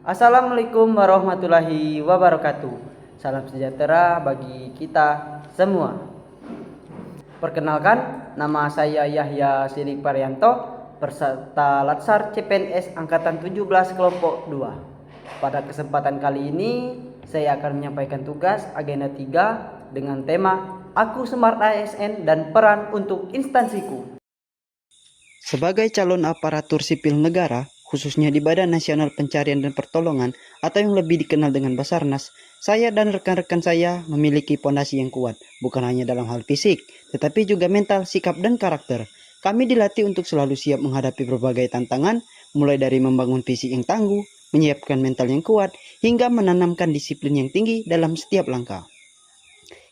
Assalamualaikum warahmatullahi wabarakatuh. Salam sejahtera bagi kita semua. Perkenalkan, nama saya Yahya Sidik Parianto, peserta Latsar CPNS Angkatan 17 Kelompok 2. Pada kesempatan kali ini, saya akan menyampaikan tugas agenda 3 dengan tema Aku Smart ASN dan Peran untuk Instansiku. Sebagai calon aparatur sipil negara, khususnya di Badan Nasional Pencarian dan Pertolongan atau yang lebih dikenal dengan Basarnas, saya dan rekan-rekan saya memiliki pondasi yang kuat, bukan hanya dalam hal fisik, tetapi juga mental, sikap, dan karakter. Kami dilatih untuk selalu siap menghadapi berbagai tantangan, mulai dari membangun fisik yang tangguh, menyiapkan mental yang kuat, hingga menanamkan disiplin yang tinggi dalam setiap langkah.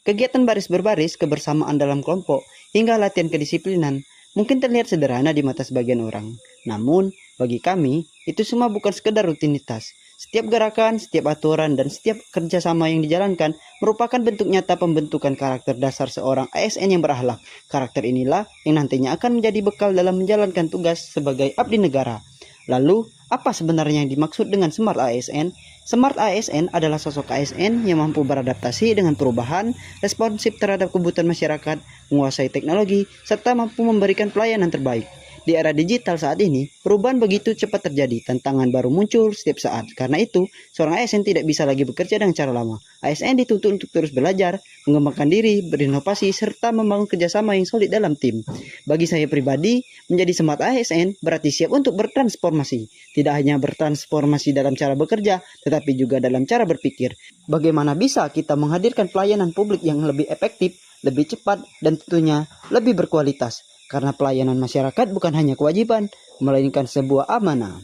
Kegiatan baris berbaris, kebersamaan dalam kelompok, hingga latihan kedisiplinan mungkin terlihat sederhana di mata sebagian orang. Namun, bagi kami, itu semua bukan sekedar rutinitas. Setiap gerakan, setiap aturan, dan setiap kerjasama yang dijalankan merupakan bentuk nyata pembentukan karakter dasar seorang ASN yang berakhlak. Karakter inilah yang nantinya akan menjadi bekal dalam menjalankan tugas sebagai abdi negara. Lalu, apa sebenarnya yang dimaksud dengan Smart ASN? Smart ASN adalah sosok ASN yang mampu beradaptasi dengan perubahan, responsif terhadap kebutuhan masyarakat, menguasai teknologi, serta mampu memberikan pelayanan terbaik. Di era digital saat ini, perubahan begitu cepat terjadi, tantangan baru muncul setiap saat. Karena itu, seorang ASN tidak bisa lagi bekerja dengan cara lama. ASN dituntut untuk terus belajar, mengembangkan diri, berinovasi, serta membangun kerjasama yang solid dalam tim. Bagi saya pribadi, menjadi Smart ASN berarti siap untuk bertransformasi. Tidak hanya bertransformasi dalam cara bekerja, tetapi juga dalam cara berpikir. Bagaimana bisa kita menghadirkan pelayanan publik yang lebih efektif, lebih cepat, dan tentunya lebih berkualitas. Karena pelayanan masyarakat bukan hanya kewajiban, melainkan sebuah amanah.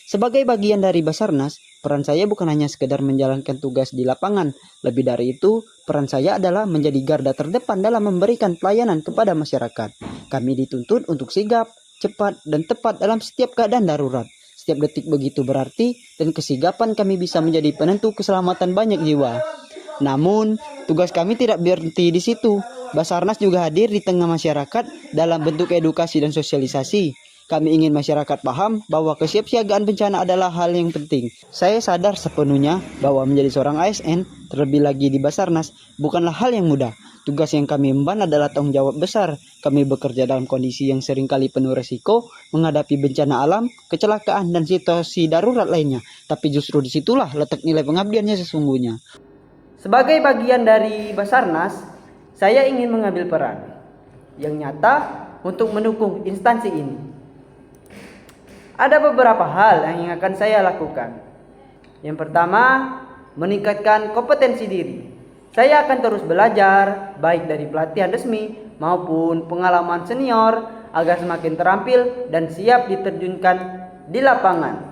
Sebagai bagian dari Basarnas, peran saya bukan hanya sekedar menjalankan tugas di lapangan. Lebih dari itu, peran saya adalah menjadi garda terdepan dalam memberikan pelayanan kepada masyarakat. Kami dituntut untuk sigap, cepat, dan tepat dalam setiap keadaan darurat. Setiap detik begitu berarti, dan kesigapan kami bisa menjadi penentu keselamatan banyak jiwa. Namun, tugas kami tidak berhenti di situ. Basarnas juga hadir di tengah masyarakat dalam bentuk edukasi dan sosialisasi. Kami ingin masyarakat paham bahwa kesiapsiagaan bencana adalah hal yang penting. Saya sadar sepenuhnya bahwa menjadi seorang ASN, terlebih lagi di Basarnas, bukanlah hal yang mudah. Tugas yang kami emban adalah tanggung jawab besar. Kami bekerja dalam kondisi yang seringkali penuh resiko, menghadapi bencana alam, kecelakaan, dan situasi darurat lainnya. Tapi justru disitulah letak nilai pengabdiannya sesungguhnya. Sebagai bagian dari Basarnas, saya ingin mengambil peran yang nyata untuk mendukung instansi ini. Ada beberapa hal yang akan saya lakukan. Yang pertama, meningkatkan kompetensi diri. Saya akan terus belajar, baik dari pelatihan resmi maupun pengalaman senior, agar semakin terampil dan siap diterjunkan di lapangan.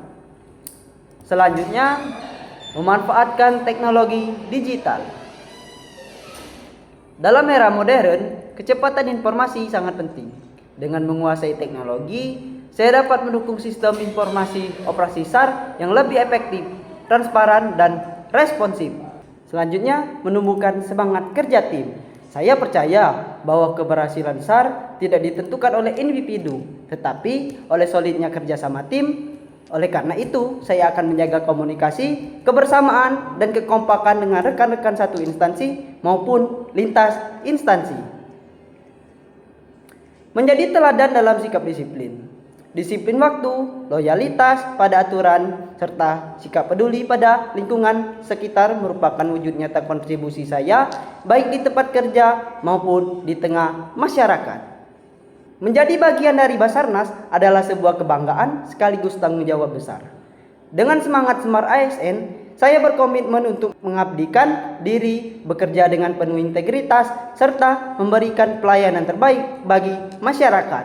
Selanjutnya, memanfaatkan teknologi digital. Dalam era modern, kecepatan informasi sangat penting. Dengan menguasai teknologi, saya dapat mendukung sistem informasi operasi SAR yang lebih efektif, transparan, dan responsif. Selanjutnya, menumbuhkan semangat kerja tim. Saya percaya bahwa keberhasilan SAR tidak ditentukan oleh individu, tetapi oleh solidnya kerjasama tim. Oleh karena itu, saya akan menjaga komunikasi, kebersamaan, dan kekompakan dengan rekan-rekan satu instansi maupun lintas instansi. Menjadi teladan dalam sikap disiplin. Disiplin waktu, loyalitas pada aturan, serta sikap peduli pada lingkungan sekitar merupakan wujud nyata kontribusi saya, baik di tempat kerja maupun di tengah masyarakat. Menjadi bagian dari Basarnas adalah sebuah kebanggaan sekaligus tanggung jawab besar. Dengan semangat Smart ASN, saya berkomitmen untuk mengabdikan diri, bekerja dengan penuh integritas, serta memberikan pelayanan terbaik bagi masyarakat.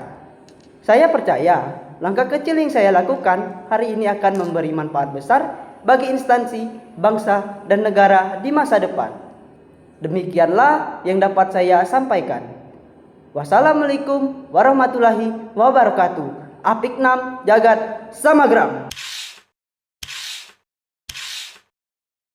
Saya percaya langkah kecil yang saya lakukan hari ini akan memberi manfaat besar bagi instansi, bangsa, dan negara di masa depan. Demikianlah yang dapat saya sampaikan. Wassalamualaikum warahmatullahi wabarakatuh. Apiknam Jagat Samagram.